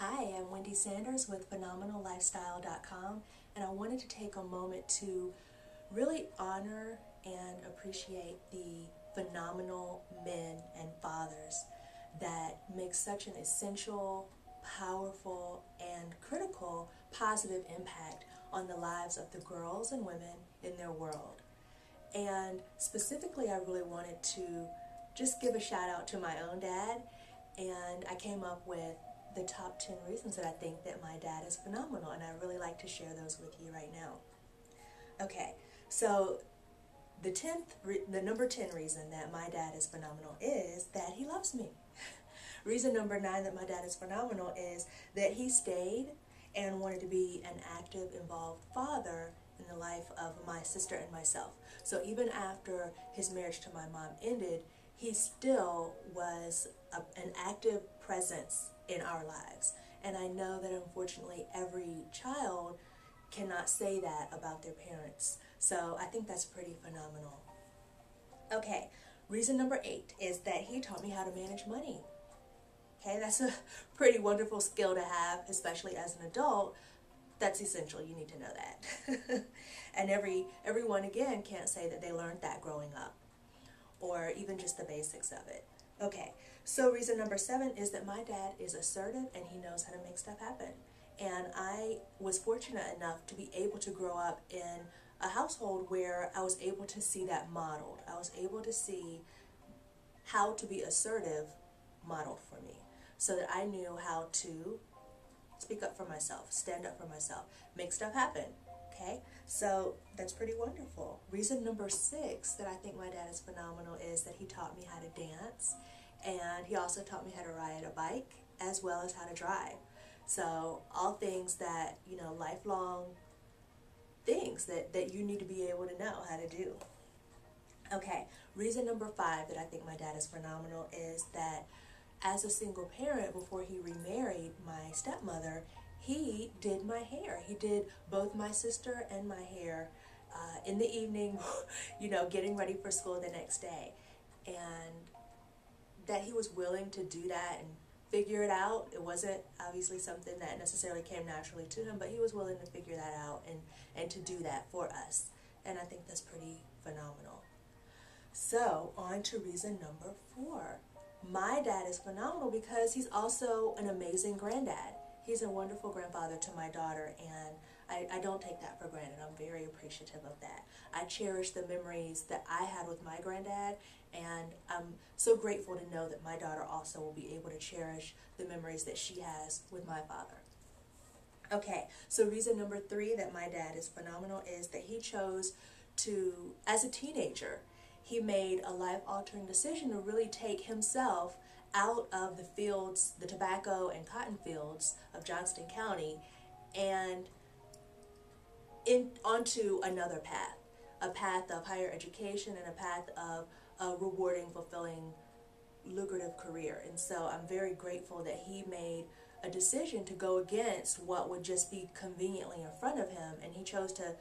Hi, I'm Wendy Sanders with PhenomenalLifestyle.com, and I wanted to take a moment to really honor and appreciate the phenomenal men and fathers that make such an essential, powerful, and critical positive impact on the lives of the girls and women in their world. And specifically, I really wanted to just give a shout out to my own dad, and I came up with the top 10 reasons that I think that my dad is phenomenal, and I really like to share those with you right now. Okay, so the number 10 reason that my dad is phenomenal is that he loves me. Reason number 9 that my dad is phenomenal is that he stayed and wanted to be an active, involved father in the life of my sister and myself. So even after his marriage to my mom ended, he still was an active presence in our lives. And I know that unfortunately every child cannot say that about their parents. So I think that's pretty phenomenal. Okay, reason number 8 is that he taught me how to manage money. Okay, that's a pretty wonderful skill to have, especially as an adult. That's essential. You need to know that. And everyone, again, can't say that they learned that growing up, or even just the basics of it. Okay, so reason number 7 is that my dad is assertive and he knows how to make stuff happen. And I was fortunate enough to be able to grow up in a household where I was able to see that modeled. I was able to see how to be assertive modeled for me, so that I knew how to speak up for myself, stand up for myself, make stuff happen. Okay, so that's pretty wonderful. Reason number 6 that I think my dad is phenomenal is that he taught me how to dance, and he also taught me how to ride a bike as well as how to drive. So all things that, lifelong things that you need to be able to know how to do. Okay, reason number 5 that I think my dad is phenomenal is that as a single parent, before he remarried my stepmother, he did my hair. He did both my sister and my hair in the evening, getting ready for school the next day. And that he was willing to do that and figure it out. It wasn't obviously something that necessarily came naturally to him, but he was willing to figure that out and to do that for us. And I think that's pretty phenomenal. So, on to reason number 4. My dad is phenomenal because he's also an amazing granddad. He's a wonderful grandfather to my daughter, and I don't take that for granted. I'm very appreciative of that. I cherish the memories that I had with my granddad, and I'm so grateful to know that my daughter also will be able to cherish the memories that she has with my father. Okay, so reason number 3 that my dad is phenomenal is that he chose to, as a teenager, he made a life-altering decision to really take himself out of the fields, the tobacco and cotton fields of Johnston County, and onto another path, a path of higher education and a path of a rewarding, fulfilling, lucrative career. And so I'm very grateful that he made a decision to go against what would just be conveniently in front of him, and he chose to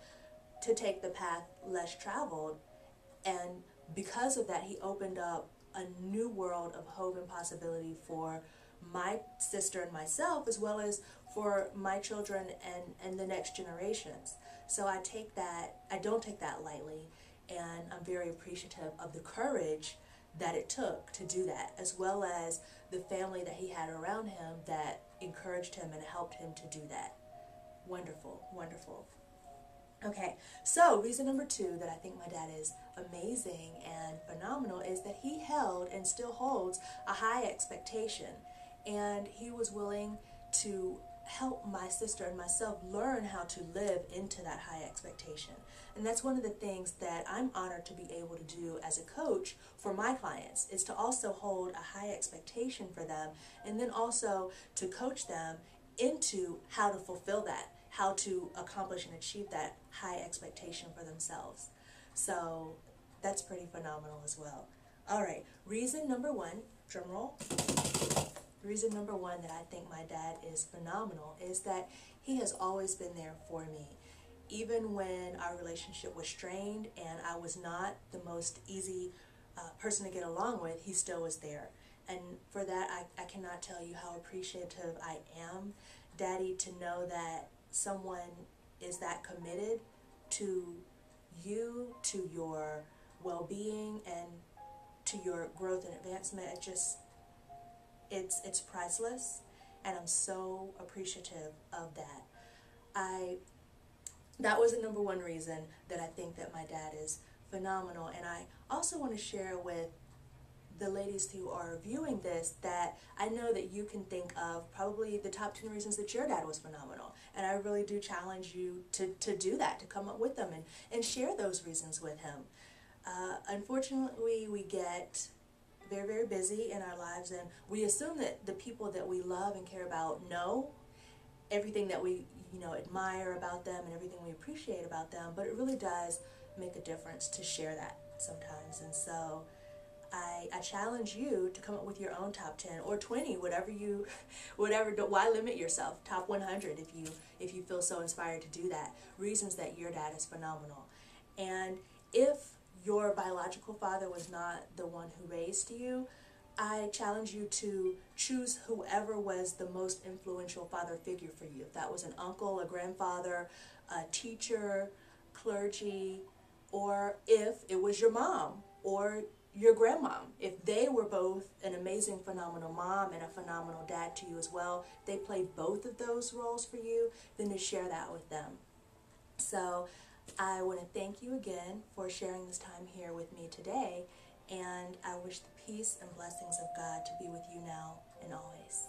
take the path less traveled. And because of that, he opened up a new world of hope and possibility for my sister and myself, as well as for my children and the next generations. So I don't take that lightly, and I'm very appreciative of the courage that it took to do that, as well as the family that he had around him that encouraged him and helped him to do that. Wonderful, wonderful. Okay, so reason number 2 that I think my dad is amazing and phenomenal is that he held and still holds a high expectation, and he was willing to help my sister and myself learn how to live into that high expectation. And that's one of the things that I'm honored to be able to do as a coach for my clients, is to also hold a high expectation for them, and then also to coach them into how to fulfill that, how to accomplish and achieve that high expectation for themselves. So that's pretty phenomenal as well. All right, reason number 1, drum roll. Reason number 1 that I think my dad is phenomenal is that he has always been there for me. Even when our relationship was strained and I was not the most easy person to get along with, he still was there. And for that, I cannot tell you how appreciative I am, Daddy, to know that someone is that committed to you, to your well-being, and to your growth and advancement. It's priceless, and I'm so appreciative of that. That was the number one reason that I think that my dad is phenomenal. And I also want to share with the ladies who are viewing this that I know that you can think of probably the top 10 reasons that your dad was phenomenal. And I really do challenge you to do that, to come up with them and share those reasons with him. Unfortunately, we get very, very busy in our lives, and we assume that the people that we love and care about know everything that we admire about them and everything we appreciate about them, but it really does make a difference to share that sometimes. And so I challenge you to come up with your own top 10 or 20, whatever. Why limit yourself? Top 100 if you feel so inspired to do that. Reasons that your dad is phenomenal. And if your biological father was not the one who raised you, I challenge you to choose whoever was the most influential father figure for you. If that was an uncle, a grandfather, a teacher, clergy, or if it was your mom or your grandmom. If they were both an amazing, phenomenal mom and a phenomenal dad to you as well, they played both of those roles for you, then to share that with them. So I want to thank you again for sharing this time here with me today, and I wish the peace and blessings of God to be with you now and always.